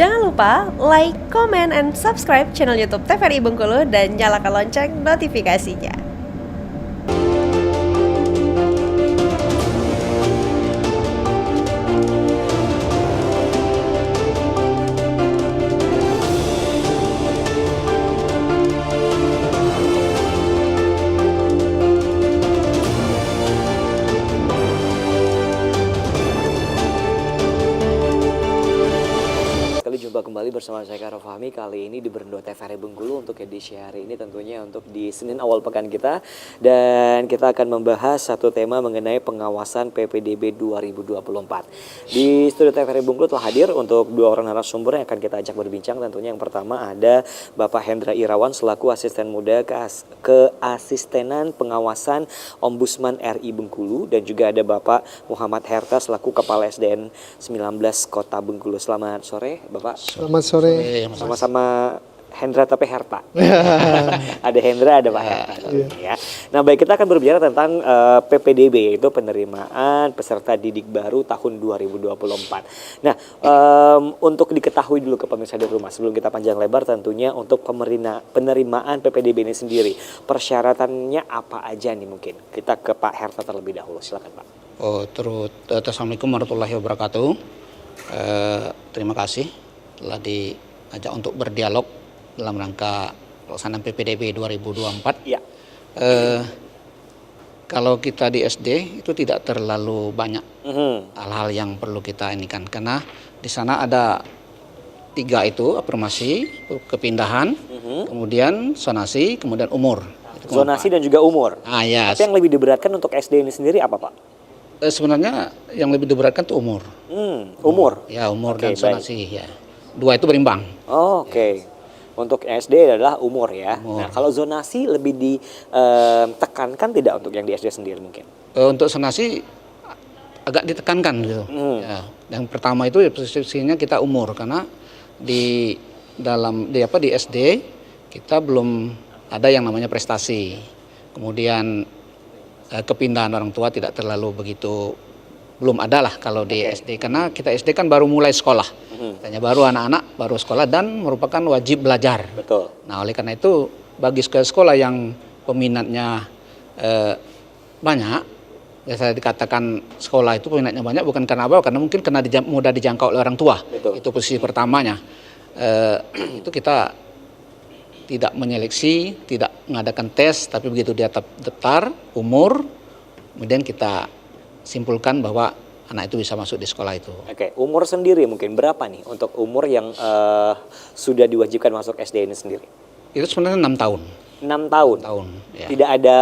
Jangan lupa like, comment, and subscribe channel YouTube TVRI Bengkulu dan nyalakan lonceng notifikasinya. Jumpa kembali bersama saya Karo Fahmi, kali ini di Berendo TVRI Bengkulu untuk edisi hari ini tentunya untuk di Senin awal pekan kita, dan kita akan membahas satu tema mengenai pengawasan PPDB 2024. Di studio TVRI Bengkulu telah hadir untuk dua orang narasumber yang akan kita ajak berbincang. Tentunya yang pertama ada Bapak Hendra Irawan selaku asisten muda keasistenan pengawasan Ombudsman RI Bengkulu, dan juga ada Bapak Muhammad Herta selaku Kepala SDN 19 Kota Bengkulu. Selamat sore Bapak. Selamat sore. Sama-sama Hendra tapi Herta. Ada Hendra, ada Pak Herta. Ya. Nah, baik, kita akan berbicara tentang PPDB, yaitu penerimaan peserta didik baru tahun 2024. Nah, untuk diketahui dulu ke pemirsa di rumah, sebelum kita panjang lebar tentunya untuk penerimaan PPDB ini sendiri, persyaratannya apa aja nih mungkin? Kita ke Pak Herta terlebih dahulu, silakan Pak. Assalamualaikum warahmatullahi wabarakatuh. Terima kasih telah diajak untuk berdialog dalam rangka pelaksanaan PPDB 2024. Ya. Kalau kita di SD itu tidak terlalu banyak hal-hal yang perlu kita inikan, karena di sana ada 3 itu: afirmasi, kepindahan, kemudian zonasi, kemudian umur. Zonasi dan juga umur. Ya. Tapi yang lebih diberatkan untuk SD ini sendiri apa Pak? Sebenarnya yang lebih diberatkan itu umur. Umur? Ya, umur dan zonasi. Ya. 2 itu berimbang. Oke. Untuk SD adalah umur ya. Nah, kalau zonasi lebih ditekankan tidak untuk yang di SD sendiri mungkin? Untuk zonasi agak ditekankan gitu. Ya. Yang pertama itu posisinya kita umur, karena di SD kita belum ada yang namanya prestasi. Kemudian kepindahan orang tua tidak terlalu begitu, belum ada lah kalau di SD, karena kita SD kan baru mulai sekolah, tanya baru anak-anak baru sekolah dan merupakan wajib belajar. Betul. Nah, oleh karena itu bagi sekolah yang peminatnya banyak, biasa dikatakan sekolah itu peminatnya banyak bukan karena apa, karena mungkin karena mudah dijangkau oleh orang tua. Betul. Itu posisi pertamanya. Itu kita tidak menyeleksi, tidak mengadakan tes, tapi begitu dia daftar, umur, kemudian kita simpulkan bahwa anak itu bisa masuk di sekolah itu. Oke, umur sendiri mungkin berapa nih untuk umur yang sudah diwajibkan masuk SD ini sendiri? Itu sebenarnya 6 tahun. 6 tahun? Ya. Tidak ada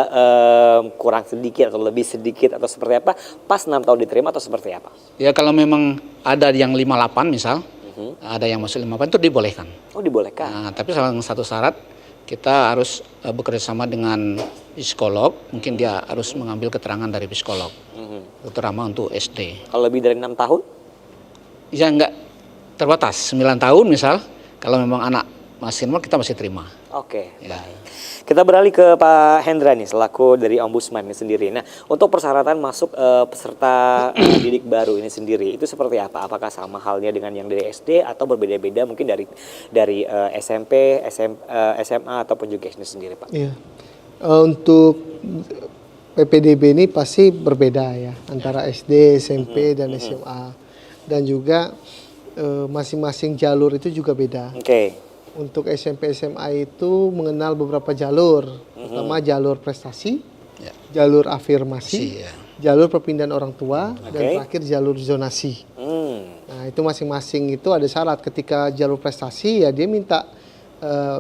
kurang sedikit atau lebih sedikit atau seperti apa? Pas 6 tahun diterima atau seperti apa? Ya, kalau memang ada yang 58 misal, ada yang masuk 58 itu dibolehkan. Oh, dibolehkan. Nah, tapi salah satu syarat kita harus bekerja sama dengan psikolog. Mungkin dia harus mengambil keterangan dari psikolog, terutama untuk SD. Kalau lebih dari 6 tahun? Ya, enggak terbatas. 9 tahun misal, kalau memang anak masih normal kita masih terima. Oke, Ya. baik. Kita beralih ke Pak Hendra nih selaku dari Ombudsman ini sendiri. Nah, untuk persyaratan masuk peserta didik baru ini sendiri itu seperti apa? Apakah sama halnya dengan yang dari SD atau berbeda-beda mungkin dari SMP, SMA ataupun juga SD sendiri, Pak? Iya. Untuk PPDB ini pasti berbeda ya antara SD, SMP dan SMA, dan juga masing-masing jalur itu juga beda. Oke. Untuk SMP SMA itu mengenal beberapa jalur, pertama jalur prestasi, jalur afirmasi, jalur perpindahan orang tua, dan terakhir jalur zonasi. Nah, itu masing-masing itu ada syarat. Ketika jalur prestasi ya dia minta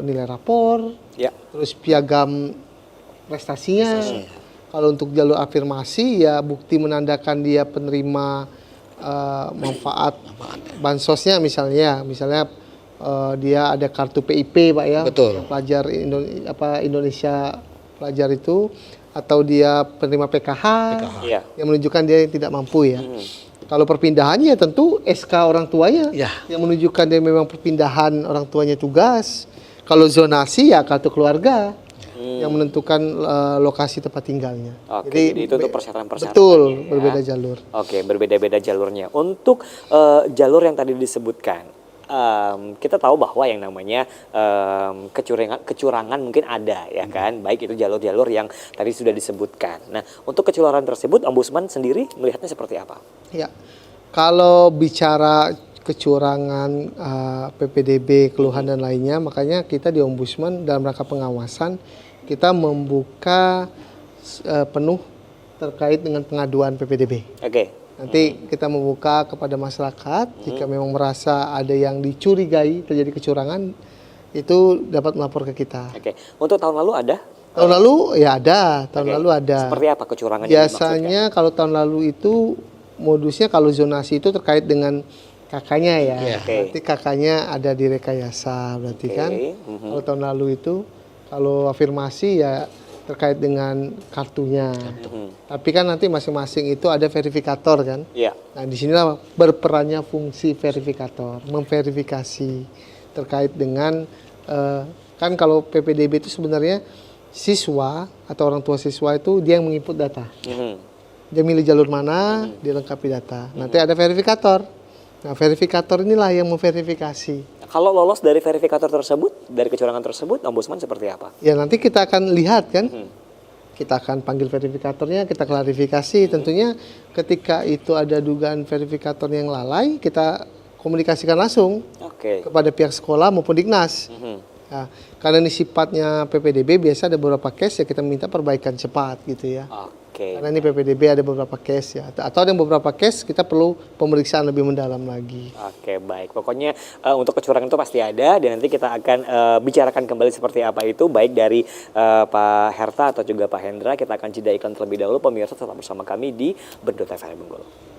nilai rapor, terus piagam prestasinya. Kalau untuk jalur afirmasi ya bukti menandakan dia penerima manfaat bansosnya, misalnya dia ada kartu PIP Pak ya. Betul. Pelajar Indonesia pelajar itu, atau dia penerima PKH. Yang menunjukkan dia tidak mampu ya. Kalau perpindahannya tentu SK orang tuanya yang menunjukkan dia memang perpindahan orang tuanya tugas. Kalau zonasi ya kartu keluarga yang menentukan lokasi tempat tinggalnya. Jadi itu tuh persyaratan-persyaratan. Betul, berbeda jalur. Oke, berbeda-beda jalurnya. Untuk jalur yang tadi disebutkan, kita tahu bahwa yang namanya kecurangan mungkin ada ya kan, baik itu jalur-jalur yang tadi sudah disebutkan. Nah, untuk kecurangan tersebut Ombudsman sendiri melihatnya seperti apa? Ya, kalau bicara kecurangan PPDB, keluhan dan lainnya, makanya kita di Ombudsman dalam rangka pengawasan kita membuka penuh terkait dengan pengaduan PPDB. Oke. Nanti kita membuka kepada masyarakat jika memang merasa ada yang dicurigai terjadi kecurangan, itu dapat melapor ke kita. Oke. Untuk tahun lalu ada? Tahun lalu ya ada, tahun Oke. lalu ada. Seperti apa kecurangan yang Biasanya kalau tahun lalu itu modusnya kalau zonasi itu terkait dengan kakaknya ya. Oke. Berarti kakaknya ada di rekayasa berarti Oke. kan. Kalau tahun lalu itu kalau afirmasi ya terkait dengan kartunya. Tapi kan nanti masing-masing itu ada verifikator kan. Iya. Nah, disinilah berperannya fungsi verifikator, memverifikasi terkait dengan kan kalau PPDB itu sebenarnya siswa atau orang tua siswa itu dia yang menginput data. Dia milih jalur mana, dia lengkapi data. Nanti ada verifikator. Nah, verifikator inilah yang memverifikasi. Kalau lolos dari verifikator tersebut, dari kecurangan tersebut, Ombudsman seperti apa? Ya nanti kita akan lihat kan. Kita akan panggil verifikatornya, kita klarifikasi. Tentunya ketika itu ada dugaan verifikator yang lalai, kita komunikasikan langsung Oke. kepada pihak sekolah maupun Dignas. Nah, karena ini sifatnya PPDB, biasa ada beberapa case ya kita minta perbaikan cepat gitu ya. Oke. Karena ini PPDB ada beberapa case ya. Atau ada beberapa case kita perlu pemeriksaan lebih mendalam lagi. Oke, baik. Pokoknya untuk kecurangan itu pasti ada dan nanti kita akan bicarakan kembali seperti apa itu, baik dari Pak Herta atau juga Pak Hendra. Kita akan jeda iklan terlebih dahulu. Pemirsa tetap bersama kami di Bendo TVRI Bengkulu.